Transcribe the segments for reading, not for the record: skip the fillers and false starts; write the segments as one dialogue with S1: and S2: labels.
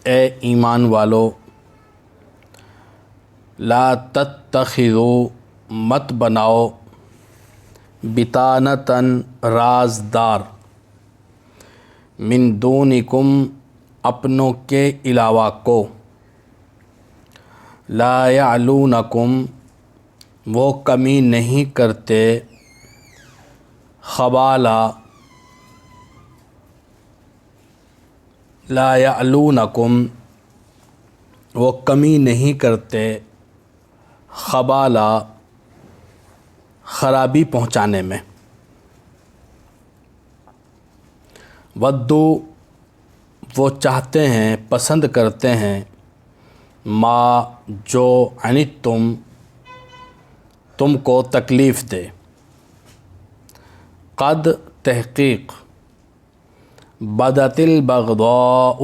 S1: اے ایمان والو، لا تتخذوا مت بناؤ بطانتاً رازدار، من دونکم اپنوں کے علاوہ کو، لا یعلونکم وہ کمی نہیں کرتے، خبالہ لا یعلونکم وہ کمی نہیں کرتے، خبالہ خرابی پہنچانے میں، ودو وہ چاہتے ہیں، پسند کرتے ہیں، ما جو عنتم تم کو تکلیف دے، قد تحقیق، بدت البغضاء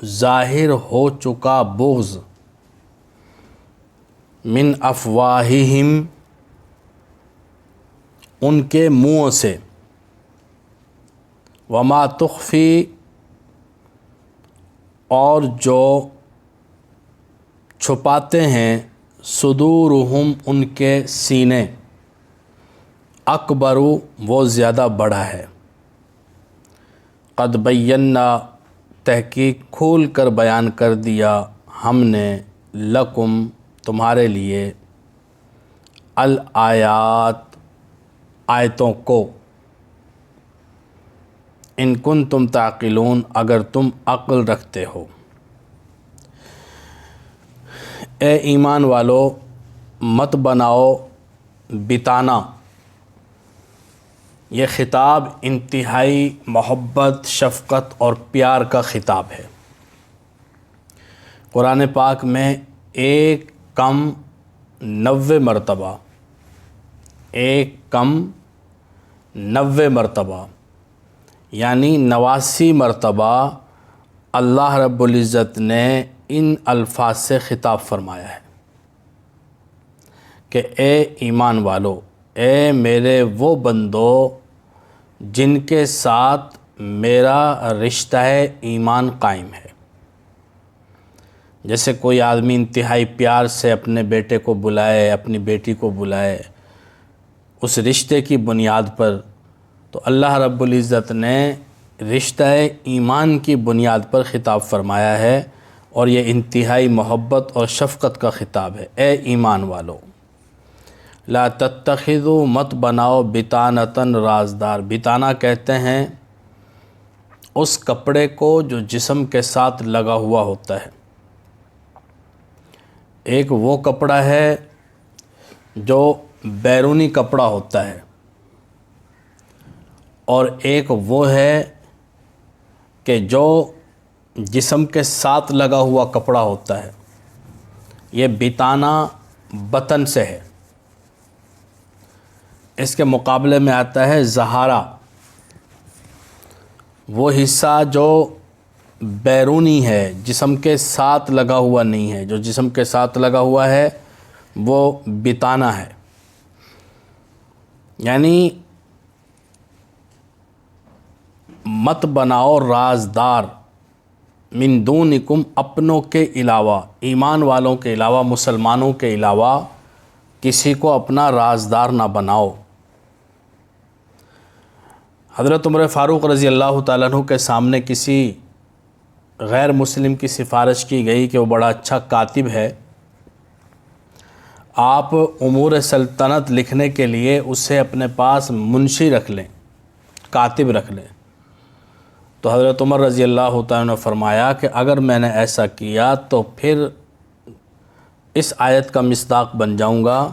S1: ظاہر ہو چکا بغض، من افواہہم ان کے منہوں سے، وما تخفی اور جو چھپاتے ہیں، صدورہم ان کے سینے، اکبر وہ زیادہ بڑا ہے، قد بینا تحقیق کھول کر بیان کر دیا ہم نے، لکم تمہارے لیے، الآیات آیتوں کو، ان کنتم تعقلون اگر تم عقل رکھتے ہو۔ اے ایمان والو، مت بناؤ بتانا، یہ خطاب انتہائی محبت، شفقت اور پیار کا خطاب ہے۔ قرآن پاک میں 90 مرتبہ یعنی 89 مرتبہ اللہ رب العزت نے ان الفاظ سے خطاب فرمایا ہے کہ اے ایمان والو، اے میرے وہ بندو جن کے ساتھ میرا رشتہ ایمان قائم ہے۔ جیسے کوئی آدمی انتہائی پیار سے اپنے بیٹے کو بلائے، اپنی بیٹی کو بلائے اس رشتے کی بنیاد پر، تو اللہ رب العزت نے رشتہ ایمان کی بنیاد پر خطاب فرمایا ہے، اور یہ انتہائی محبت اور شفقت کا خطاب ہے۔ اے ایمان والو، لا تتخذوا مت بناؤ بطانتاً رازدار، بطانہ کہتے ہیں اس کپڑے کو جو جسم کے ساتھ لگا ہوا ہوتا ہے۔ ایک وہ کپڑا ہے جو بیرونی کپڑا ہوتا ہے، اور ایک وہ ہے کہ جو جسم کے ساتھ لگا ہوا کپڑا ہوتا ہے۔ یہ بطانہ بطن سے ہے، اس کے مقابلے میں آتا ہے زہارہ، وہ حصہ جو بیرونی ہے، جسم کے ساتھ لگا ہوا نہیں ہے۔ جو جسم کے ساتھ لگا ہوا ہے وہ بطانہ ہے، یعنی مت بناؤ رازدار، من دونکم اپنوں کے علاوہ، ایمان والوں کے علاوہ، مسلمانوں کے علاوہ کسی کو اپنا رازدار نہ بناؤ۔ حضرت عمر فاروق رضی اللہ تعالیٰ عنہ کے سامنے کسی غیر مسلم کی سفارش کی گئی کہ وہ بڑا اچھا کاتب ہے، آپ امور سلطنت لکھنے کے لیے اسے اپنے پاس منشی رکھ لیں، کاتب رکھ لیں۔ تو حضرت عمر رضی اللہ تعالیٰ نے فرمایا کہ اگر میں نے ایسا کیا تو پھر اس آیت کا مصداق بن جاؤں گا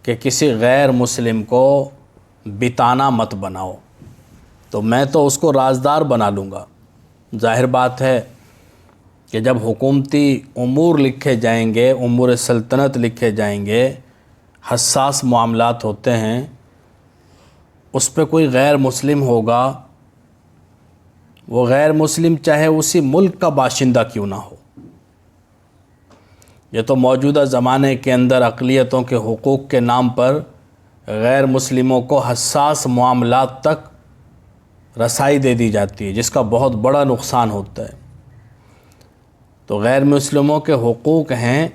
S1: کہ کسی غیر مسلم کو بطانہ مت بناؤ، تو میں تو اس کو رازدار بنا لوں گا۔ ظاہر بات ہے کہ جب حکومتی امور لکھے جائیں گے، امور سلطنت لکھے جائیں گے، حساس معاملات ہوتے ہیں، اس پہ کوئی غیر مسلم ہوگا، وہ غیر مسلم چاہے اسی ملک کا باشندہ کیوں نہ ہو۔ یہ تو موجودہ زمانے کے اندر اقلیتوں کے حقوق کے نام پر غیر مسلموں کو حساس معاملات تک رسائی دے دی جاتی ہے، جس کا بہت بڑا نقصان ہوتا ہے۔ تو غیر مسلموں کے حقوق ہیں،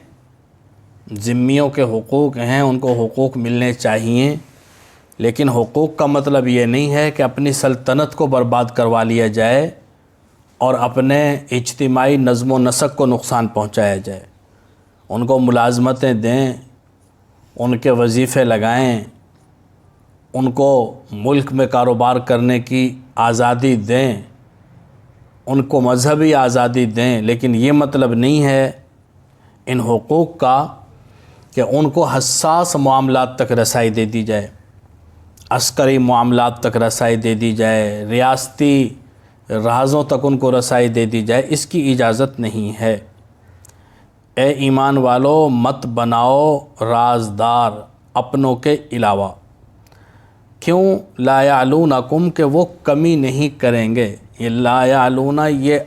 S1: ذمیوں کے حقوق ہیں، ان کو حقوق ملنے چاہیے، لیکن حقوق کا مطلب یہ نہیں ہے کہ اپنی سلطنت کو برباد کروا لیا جائے اور اپنے اجتماعی نظم و نسق کو نقصان پہنچایا جائے۔ ان کو ملازمتیں دیں، ان کے وظیفے لگائیں، ان کو ملک میں کاروبار کرنے کی آزادی دیں، ان کو مذہبی آزادی دیں، لیکن یہ مطلب نہیں ہے ان حقوق کا کہ ان کو حساس معاملات تک رسائی دے دی جائے، عسکری معاملات تک رسائی دے دی جائے، ریاستی رازوں تک ان کو رسائی دے دی جائے۔ اس کی اجازت نہیں ہے۔ اے ایمان والو، مت بناؤ رازدار اپنوں کے علاوہ۔ کیوں؟ لا یعلونکم، کہ وہ کمی نہیں کریں گے۔ یہ لا یعلون، یہ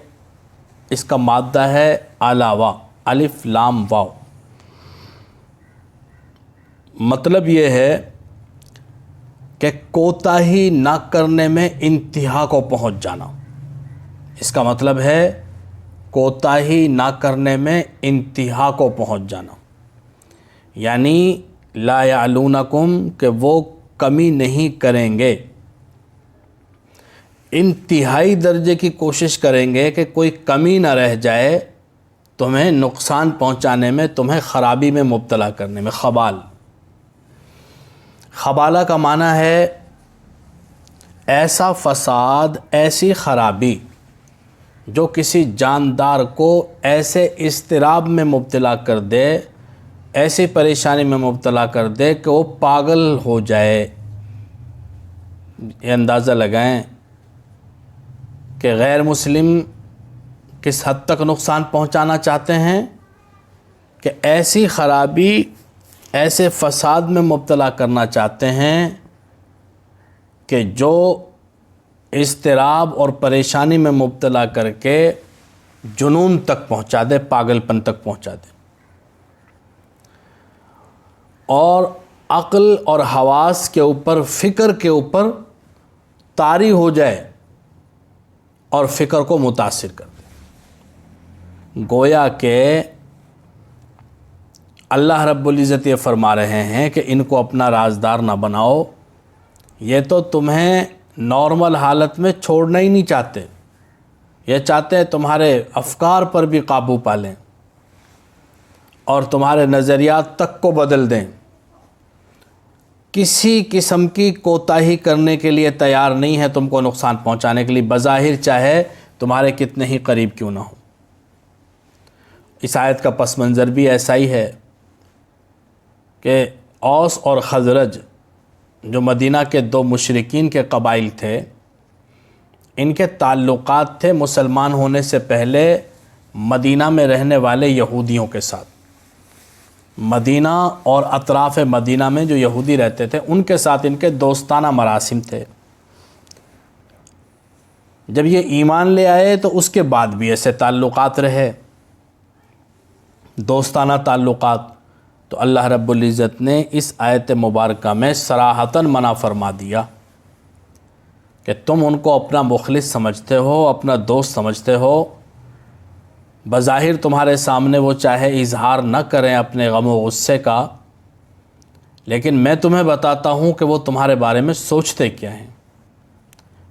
S1: اس کا مادہ ہے علاوہ، الف لام واو۔ مطلب یہ ہے کہ کوتاہی نہ کرنے میں انتہا کو پہنچ جانا۔ اس کا مطلب ہے کوتاہی نہ کرنے میں انتہا کو پہنچ جانا، یعنی لا یعلونکم، کہ وہ کمی نہیں کریں گے، انتہائی درجے کی کوشش کریں گے کہ کوئی کمی نہ رہ جائے تمہیں نقصان پہنچانے میں، تمہیں خرابی میں مبتلا کرنے میں۔ خبال، خبالہ کا معنی ہے ایسا فساد، ایسی خرابی جو کسی جاندار کو ایسے اضطراب میں مبتلا کر دے، ایسی پریشانی میں مبتلا کر دے کہ وہ پاگل ہو جائے۔ یہ اندازہ لگائیں کہ غیر مسلم کس حد تک نقصان پہنچانا چاہتے ہیں کہ ایسی خرابی، ایسے فساد میں مبتلا کرنا چاہتے ہیں کہ جو اضطراب اور پریشانی میں مبتلا کر کے جنون تک پہنچا دے، پاگل پن تک پہنچا دے، اور عقل اور حواس کے اوپر، فکر کے اوپر طاری ہو جائے اور فکر کو متاثر کر دے۔ گویا کہ اللہ رب العزت یہ فرما رہے ہیں کہ ان کو اپنا رازدار نہ بناؤ، یہ تو تمہیں نارمل حالت میں چھوڑنا ہی نہیں چاہتے، یہ چاہتے ہیں تمہارے افکار پر بھی قابو پالیں اور تمہارے نظریات تک کو بدل دیں۔ کسی قسم کی کوتاہی کرنے کے لیے تیار نہیں ہے تم کو نقصان پہنچانے کے لیے، بظاہر چاہے تمہارے کتنے ہی قریب کیوں نہ ہو۔ اس آیت کا پس منظر بھی ایسا ہی ہے کہ اوس اور خزرج جو مدینہ کے دو مشرکین کے قبائل تھے، ان کے تعلقات تھے مسلمان ہونے سے پہلے مدینہ میں رہنے والے یہودیوں کے ساتھ۔ مدینہ اور اطراف مدینہ میں جو یہودی رہتے تھے ان کے ساتھ ان کے دوستانہ مراسم تھے۔ جب یہ ایمان لے آئے تو اس کے بعد بھی ایسے تعلقات رہے، دوستانہ تعلقات۔ تو اللہ رب العزت نے اس آیت مبارکہ میں صراحتاً منع فرما دیا کہ تم ان کو اپنا مخلص سمجھتے ہو، اپنا دوست سمجھتے ہو، بظاہر تمہارے سامنے وہ چاہے اظہار نہ کریں اپنے غم و غصے کا، لیکن میں تمہیں بتاتا ہوں کہ وہ تمہارے بارے میں سوچتے کیا ہیں۔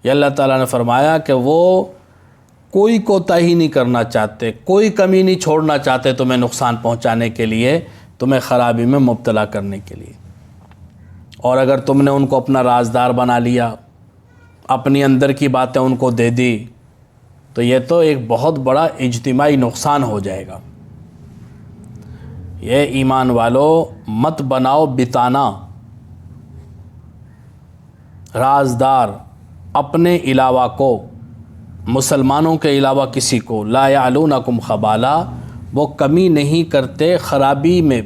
S1: یہ اللہ تعالیٰ نے فرمایا کہ وہ کوئی کوتاہی نہیں کرنا چاہتے، کوئی کمی نہیں چھوڑنا چاہتے تمہیں نقصان پہنچانے کے لیے، تمہیں خرابی میں مبتلا کرنے کے لیے۔ اور اگر تم نے ان کو اپنا رازدار بنا لیا، اپنی اندر کی باتیں ان کو دے دی، تو یہ تو ایک بہت بڑا اجتماعی نقصان ہو جائے گا۔ یہ ایمان والو، مت بناؤ بتانا رازدار اپنے علاوہ کو، مسلمانوں کے علاوہ کسی کو۔ لا یعلونکم خبالا، وہ کمی نہیں کرتے خرابی میں،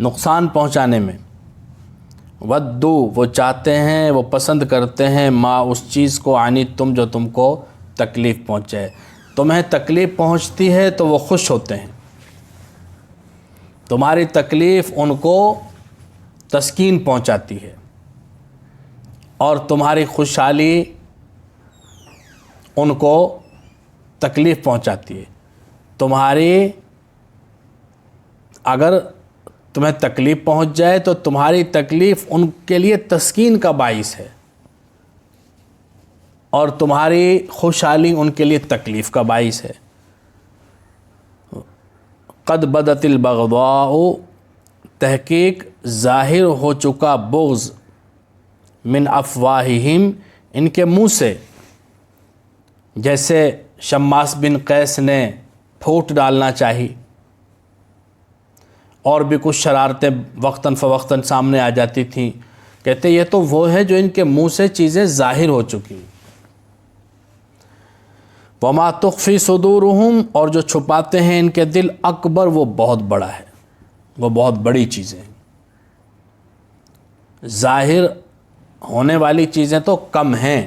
S1: نقصان پہنچانے میں۔ ودو، وہ چاہتے ہیں، وہ پسند کرتے ہیں، ما، اس چیز کو، عنی تم، جو تم کو تکلیف پہنچے۔ تمہیں تکلیف پہنچتی ہے تو وہ خوش ہوتے ہیں، تمہاری تکلیف ان کو تسکین پہنچاتی ہے، اور تمہاری خوشحالی ان کو تکلیف پہنچاتی ہے۔ اگر تمہیں تکلیف پہنچ جائے تو تمہاری تکلیف ان کے لیے تسکین کا باعث ہے، اور تمہاری خوشحالی ان کے لیے تکلیف کا باعث ہے۔ قد بدت البغضاء، تحقیق ظاہر ہو چکا بغض، من افواہہم، ان کے منہ سے، جیسے شماس بن قیس نے پھوٹ ڈالنا چاہی، اور بھی کچھ شرارتیں وقتاً فوقتاً سامنے آ جاتی تھیں، کہتے یہ تو وہ ہے جو ان کے منہ سے چیزیں ظاہر ہو چکی۔ وما تخفی صدورہم، اور جو چھپاتے ہیں ان کے دل، اکبر، وہ بہت بڑا ہے، وہ بہت بڑی چیزیں ہیں۔ ظاہر ہونے والی چیزیں تو کم ہیں،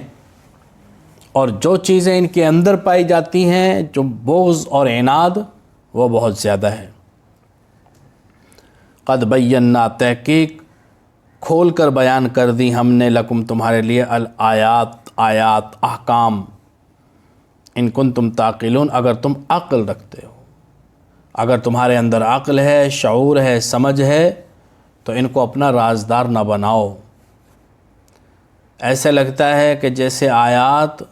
S1: اور جو چیزیں ان کے اندر پائی جاتی ہیں، جو بغض اور عناد، وہ بہت زیادہ ہے۔ قد بینا، تحقیق کھول کر بیان کر دی ہم نے، لکم، تمہارے لیے، الآیات، آیات، احکام، ان کنتم تعقلون، اگر تم عقل رکھتے ہو، اگر تمہارے اندر عقل ہے، شعور ہے، سمجھ ہے، تو ان کو اپنا رازدار نہ بناؤ۔ ایسے لگتا ہے کہ جیسے آیات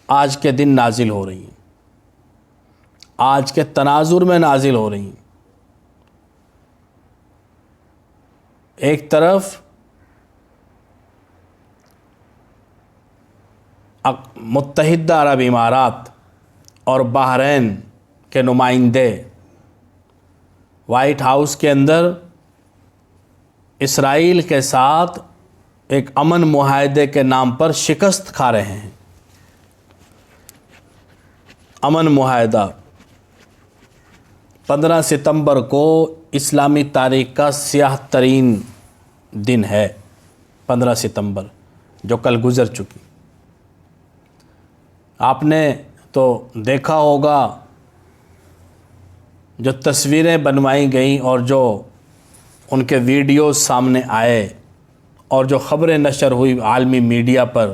S1: آج کے دن نازل ہو رہی ہیں، آج کے تناظر میں نازل ہو رہی ہیں۔ ایک طرف متحدہ عرب امارات اور بحرین کے نمائندے وائٹ ہاؤس کے اندر اسرائیل کے ساتھ ایک امن معاہدے کے نام پر شکست کھا رہے ہیں۔ امن معاہدہ 15 ستمبر کو اسلامی تاریخ کا سیاہ ترین دن ہے، 15 ستمبر جو کل گزر چکی۔ آپ نے تو دیکھا ہوگا جو تصویریں بنوائی گئیں اور جو ان کے ویڈیوز سامنے آئے اور جو خبریں نشر ہوئی عالمی میڈیا پر،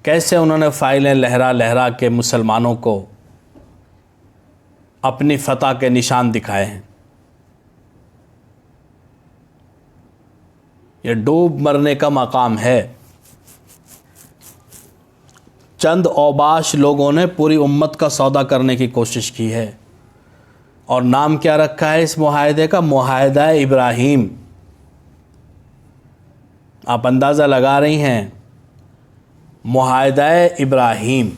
S1: کیسے انہوں نے فائلیں لہرا لہرا کے مسلمانوں کو اپنی فتح کے نشان دکھائے ہیں۔ یہ ڈوب مرنے کا مقام ہے۔ چند اوباش لوگوں نے پوری امت کا سودا کرنے کی کوشش کی ہے، اور نام کیا رکھا ہے اس معاہدے کا؟ معاہدہ ابراہیم۔ آپ اندازہ لگا رہی ہیں، معاہدہ ابراہیم۔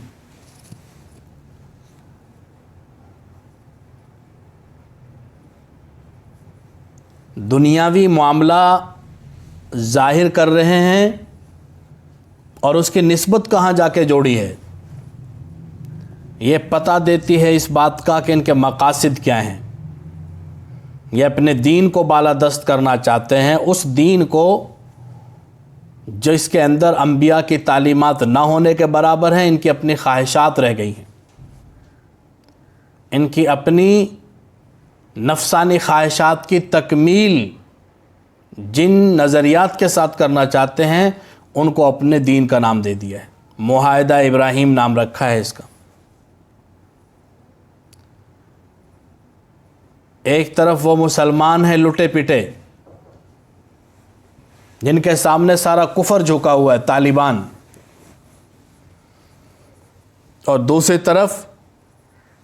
S1: دنیاوی معاملہ ظاہر کر رہے ہیں، اور اس کی نسبت کہاں جا کے جوڑی ہے؟ یہ پتہ دیتی ہے اس بات کا کہ ان کے مقاصد کیا ہیں۔ یہ اپنے دین کو بالادست کرنا چاہتے ہیں، اس دین کو جس کے اندر انبیاء کی تعلیمات نہ ہونے کے برابر ہیں۔ ان کی اپنی خواہشات رہ گئی ہیں، ان کی اپنی نفسانی خواہشات کی تکمیل جن نظریات کے ساتھ کرنا چاہتے ہیں، ان کو اپنے دین کا نام دے دیا ہے، معاہدہ ابراہیم نام رکھا ہے اس کا۔ ایک طرف وہ مسلمان ہیں لٹے پٹے، جن کے سامنے سارا کفر جھکا ہوا ہے، طالبان، اور دوسری طرف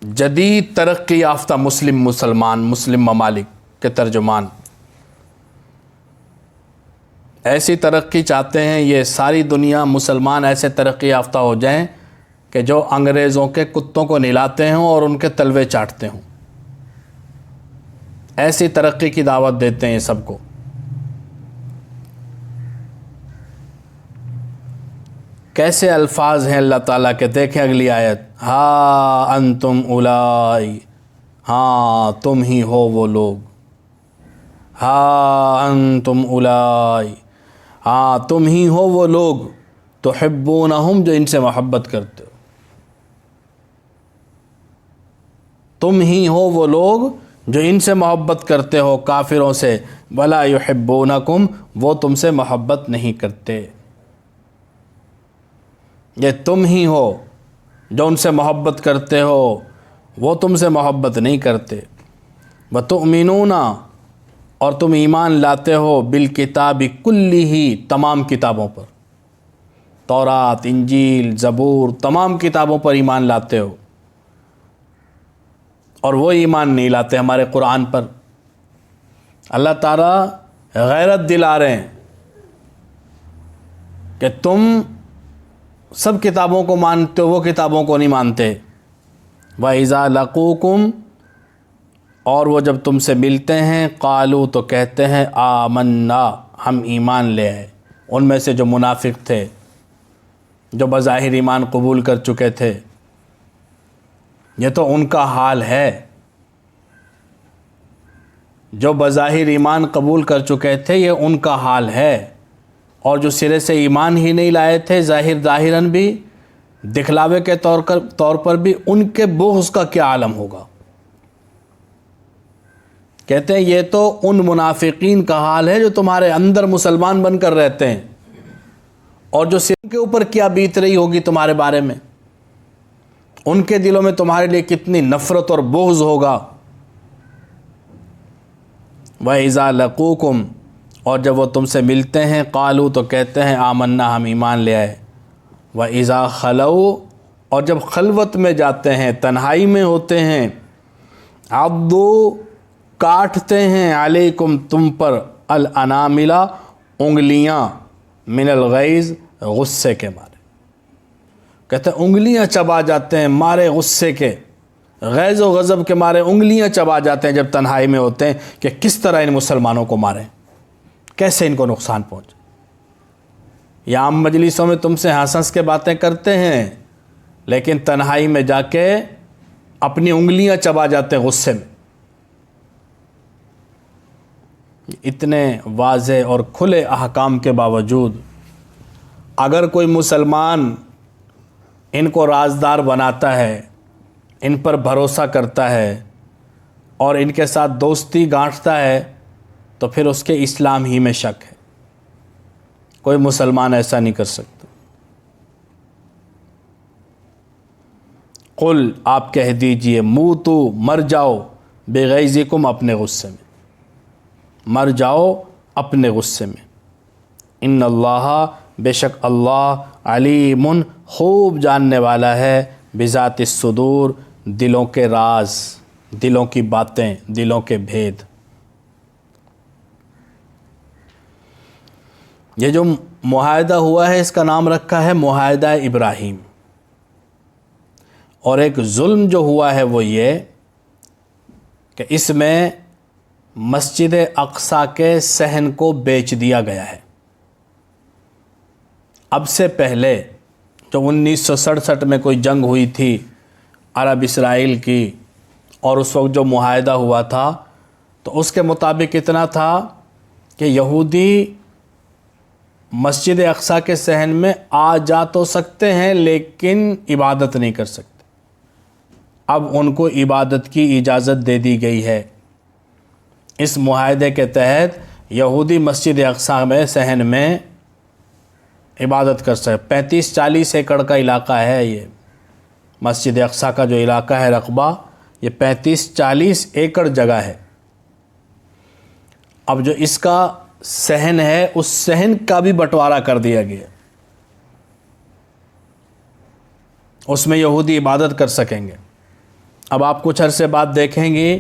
S1: جدید ترقی یافتہ مسلمان، مسلم ممالک کے ترجمان ایسی ترقی چاہتے ہیں۔ یہ ساری دنیا مسلمان ایسے ترقی یافتہ ہو جائیں کہ جو انگریزوں کے کتوں کو نہلاتے ہوں اور ان کے تلوے چاٹتے ہوں، ایسی ترقی کی دعوت دیتے ہیں سب کو۔ کیسے الفاظ ہیں اللہ تعالیٰ کے، دیکھیں اگلی آیت، ہا انتم اولائی، ہاں تم ہی ہو وہ لوگ، ہا انتم اولائی، ہاں تم ہی ہو وہ لوگ، تحبونہم، جو ان سے محبت کرتے ہو، تم ہی ہو وہ لوگ جو ان سے محبت کرتے ہو، کافروں سے، ولا یحبونکم، وہ تم سے محبت نہیں کرتے۔ یہ تم ہی ہو جو ان سے محبت کرتے ہو، وہ تم سے محبت نہیں کرتے۔ وَتُؤْمِنُونَ اور تم ایمان لاتے ہو بالکتاب کلہ تمام کتابوں پر، تورات، انجیل، زبور، تمام کتابوں پر ایمان لاتے ہو، اور وہ ایمان نہیں لاتے ہمارے قرآن پر۔ اللہ تعالیٰ غیرت دلا رہے ہیں کہ تم سب کتابوں کو مانتے ہو، وہ کتابوں کو نہیں مانتے۔ وَإِذَا لَقُوكُمْ اور وہ جب تم سے ملتے ہیں، قالوا تو کہتے ہیں آمنا ہم ایمان لے آئے۔ ان میں سے جو منافق تھے، جو بظاہر ایمان قبول کر چکے تھے، یہ تو ان کا حال ہے۔ جو بظاہر ایمان قبول کر چکے تھے یہ ان کا حال ہے، اور جو سرے سے ایمان ہی نہیں لائے تھے، ظاہراً بھی، دکھلاوے کے طور پر بھی، ان کے بغض کا کیا عالم ہوگا۔ کہتے ہیں یہ تو ان منافقین کا حال ہے جو تمہارے اندر مسلمان بن کر رہتے ہیں، اور جو سر کے اوپر کیا بیت رہی ہوگی تمہارے بارے میں، ان کے دلوں میں تمہارے لیے کتنی نفرت اور بغض ہوگا۔ وَإِذَا لَقُوكُمْ اور جب وہ تم سے ملتے ہیں، قالوا تو کہتے ہیں آمنا ہم ایمان لے آئے۔ وَإِذَا خَلَوْا اور جب خلوت میں جاتے ہیں، تنہائی میں ہوتے ہیں، عَضُّوا کاٹتے ہیں، علیکم تم پر، الاناملا انگلیاں، من الغیظ غصے کے مارے۔ کہتے ہیں انگلیاں چبا جاتے ہیں مارے غصے کے، غیظ و غضب کے مارے انگلیاں چبا جاتے ہیں جب تنہائی میں ہوتے ہیں کہ کس طرح ان مسلمانوں کو ماریں، کیسے ان کو نقصان پہنچے۔ یہ عام مجلسوں میں تم سے ہنس ہنس کے باتیں کرتے ہیں، لیکن تنہائی میں جا کے اپنی انگلیاں چبا جاتے ہیں غصے میں۔ اتنے واضح اور کھلے احکام کے باوجود اگر کوئی مسلمان ان کو رازدار بناتا ہے، ان پر بھروسہ کرتا ہے اور ان کے ساتھ دوستی گانٹھتا ہے، تو پھر اس کے اسلام ہی میں شک ہے۔ کوئی مسلمان ایسا نہیں کر سکتا۔ قل آپ کہہ دیجئے، موتو مر جاؤ، بغیظکم اپنے غصے میں، مر جاؤ اپنے غصے میں۔ ان اللہ بے شک اللہ علیم خوب جاننے والا ہے، بذات الصدور دلوں کے راز، دلوں کی باتیں، دلوں کے بھید۔ یہ جو معاہدہ ہوا ہے اس کا نام رکھا ہے معاہدہ ابراہیم، اور ایک ظلم جو ہوا ہے وہ یہ کہ اس میں مسجد اقصیٰ کے صحن کو بیچ دیا گیا ہے۔ اب سے پہلے جو 1967 میں کوئی جنگ ہوئی تھی عرب اسرائیل کی، اور اس وقت جو معاہدہ ہوا تھا تو اس کے مطابق اتنا تھا کہ یہودی مسجد اقصیٰ کے صحن میں آ جا تو سکتے ہیں لیکن عبادت نہیں کر سکتے۔ اب ان کو عبادت کی اجازت دے دی گئی ہے۔ اس معاہدے کے تحت یہودی مسجد اقصیٰ میں صحن میں عبادت کر سکتے۔ 35-40 ایکڑ کا علاقہ ہے یہ مسجد اقصیٰ کا جو علاقہ ہے رقبہ، یہ 35-40 ایکڑ جگہ ہے۔ اب جو اس کا صحن ہے اس صحن کا بھی بٹوارا کر دیا گیا، اس میں یہودی عبادت کر سکیں گے۔ اب آپ کچھ عرصے بعد دیکھیں گے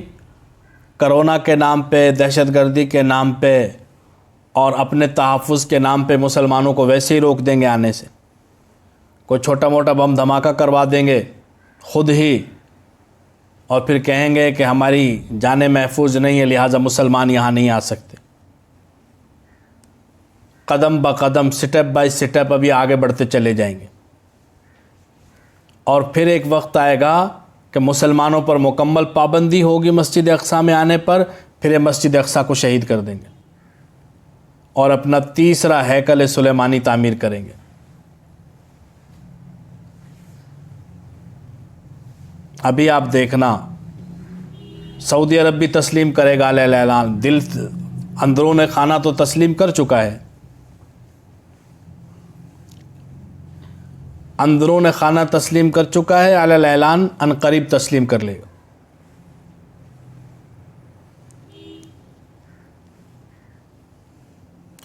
S1: کرونا کے نام پہ، دہشت گردی کے نام پہ اور اپنے تحفظ کے نام پہ مسلمانوں کو ویسے ہی روک دیں گے آنے سے، کوئی چھوٹا موٹا بم دھماکہ کروا دیں گے خود ہی، اور پھر کہیں گے کہ ہماری جانیں محفوظ نہیں ہے لہٰذا مسلمان یہاں نہیں آ سکتے۔ قدم بقدم، سٹیپ بائی سٹیپ ابھی آگے بڑھتے چلے جائیں گے، اور پھر ایک وقت آئے گا کہ مسلمانوں پر مکمل پابندی ہوگی مسجد اقصیٰ میں آنے پر، پھر یہ مسجد اقصیٰ کو شہید کر دیں گے اور اپنا تیسرا ہیکل سلیمانی تعمیر کریں گے۔ ابھی آپ دیکھنا سعودی عرب بھی تسلیم کرے گا علیہ اعلان، دل اندرون خانہ تو تسلیم کر چکا ہے، اندرون خانہ تسلیم کر چکا ہے، علیہ اعلان ان قریب تسلیم کر لے گا۔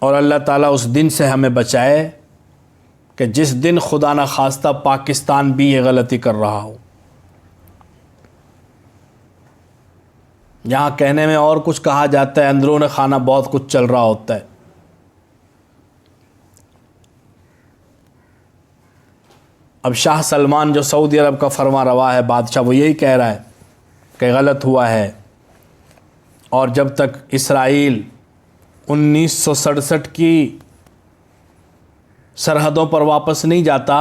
S1: اور اللہ تعالیٰ اس دن سے ہمیں بچائے کہ جس دن خدا نہ خواستہ پاکستان بھی یہ غلطی کر رہا ہو. یہاں کہنے میں اور کچھ کہا جاتا ہے، اندرون خانہ بہت کچھ چل رہا ہوتا ہے. اب شاہ سلمان جو سعودی عرب کا فرما روا ہے بادشاہ، وہ یہی کہہ رہا ہے کہ غلط ہوا ہے، اور جب تک اسرائیل 1967 کی سرحدوں پر واپس نہیں جاتا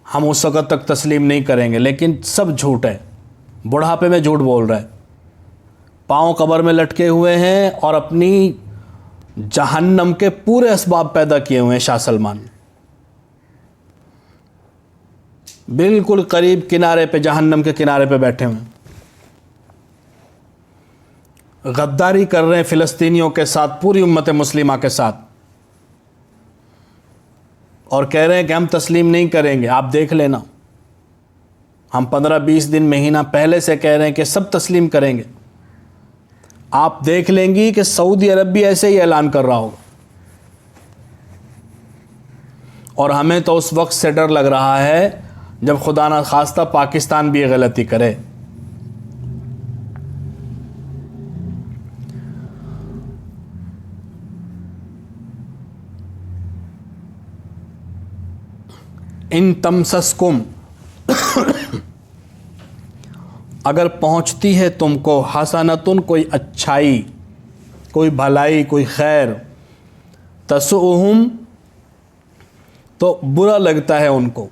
S1: ہم اس وقت تک تسلیم نہیں کریں گے. لیکن سب جھوٹ ہے، بڑھاپے میں جھوٹ بول رہا ہے، پاؤں قبر میں لٹکے ہوئے ہیں اور اپنی جہنم کے پورے اسباب پیدا کیے ہوئے ہیں. شاہ سلمان بالکل قریب کنارے پہ، جہنم کے کنارے پہ بیٹھے ہوئے ہیں، غداری کر رہے ہیں فلسطینیوں کے ساتھ، پوری امت مسلمہ کے ساتھ، اور کہہ رہے ہیں کہ ہم تسلیم نہیں کریں گے. آپ دیکھ لینا، ہم 15-20 دن مہینہ پہلے سے کہہ رہے ہیں کہ سب تسلیم کریں گے. آپ دیکھ لیں گی کہ سعودی عرب بھی ایسے ہی اعلان کر رہا ہوگا. اور ہمیں تو اس وقت سے ڈر لگ رہا ہے جب خدا نہ خواستہ پاکستان بھی یہ غلطی کرے. ان تمسسکم، اگر پہنچتی ہے تم کو، حسنتن کوئی اچھائی، کوئی بھلائی، کوئی خیر، تسؤہم تو برا لگتا ہے ان کو.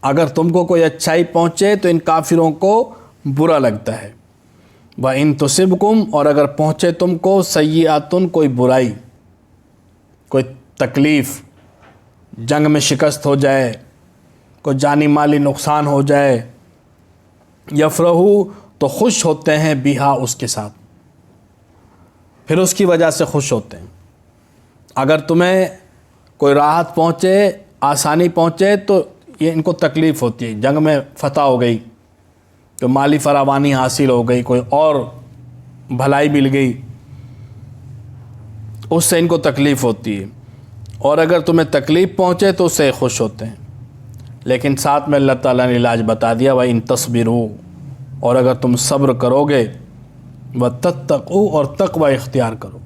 S1: اگر تم کو کوئی اچھائی پہنچے تو ان کافروں کو برا لگتا ہے. وَإِن تُصِبْكُمْ، اور اگر پہنچے تم کو، سیئاتن کوئی برائی، کوئی تکلیف، جنگ میں شکست ہو جائے، کوئی جانی مالی نقصان ہو جائے، یفرحو تو خوش ہوتے ہیں، بہا اس کے ساتھ، پھر اس کی وجہ سے خوش ہوتے ہیں. اگر تمہیں کوئی راحت پہنچے، آسانی پہنچے تو یہ ان کو تکلیف ہوتی ہے. جنگ میں فتح ہو گئی تو مالی فراوانی حاصل ہو گئی، کوئی اور بھلائی مل گئی، اس سے ان کو تکلیف ہوتی ہے. اور اگر تمہیں تکلیف پہنچے تو اس سے خوش ہوتے ہیں. لیکن ساتھ میں اللہ تعالیٰ نے علاج بتا دیا، وَإِن تَصْبِرُوا، اور اگر تم صبر کرو گے، وَتَتَّقُوا، اور تقوی اختیار کرو.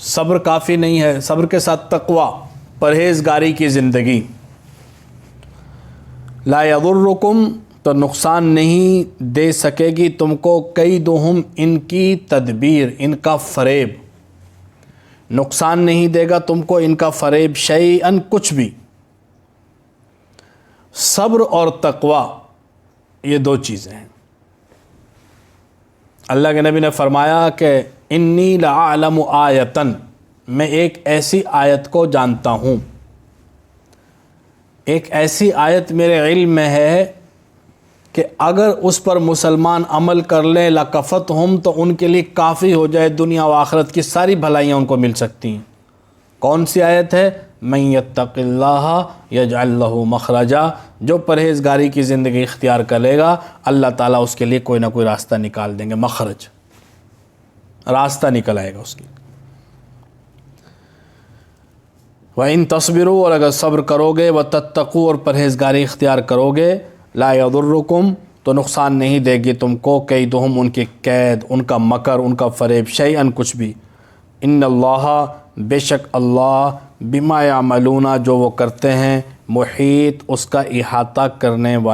S1: صبر کافی نہیں ہے، صبر کے ساتھ تقوی، پرہیزگاری کی زندگی. لا یضرکم، تو نقصان نہیں دے سکے گی تم کو، کیدہم، ان کی تدبیر، ان کا فریب، نقصان نہیں دے گا تم کو ان کا فریب، شیئن کچھ بھی. صبر اور تقوی یہ دو چیزیں ہیں. اللہ کے نبی نے فرمایا کہ انی لأعلم آیتن، میں ایک ایسی آیت کو جانتا ہوں، ایک ایسی آیت میرے علم میں ہے کہ اگر اس پر مسلمان عمل کر لیں، لکفتہم، تو ان کے لیے کافی ہو جائے، دنیا و آخرت کی ساری بھلائیاں ان کو مل سکتی ہیں. کون سی آیت ہے؟ من یتق اللہ یجعل لہ مخرجا، جو پرہیزگاری کی زندگی اختیار کرے گا اللہ تعالیٰ اس کے لیے کوئی نہ کوئی راستہ نکال دیں گے. مخرج، راستہ نکل آئے گا اس کی. وَإِن تَصْبِرُوا، اور اگر صبر کرو گے، وَتَتَّقُوا، اور پرہیزگاری اختیار کرو گے، لا یضرکم، تو نقصان نہیں دے گی تم کو، کیدہم، ان کی قید، ان کا مکر، ان کا فریب، شیئن کچھ بھی. ان اللہ، بے شک اللہ، بما یعملون، جو وہ کرتے ہیں، محیط، اس کا احاطہ کرنے والا.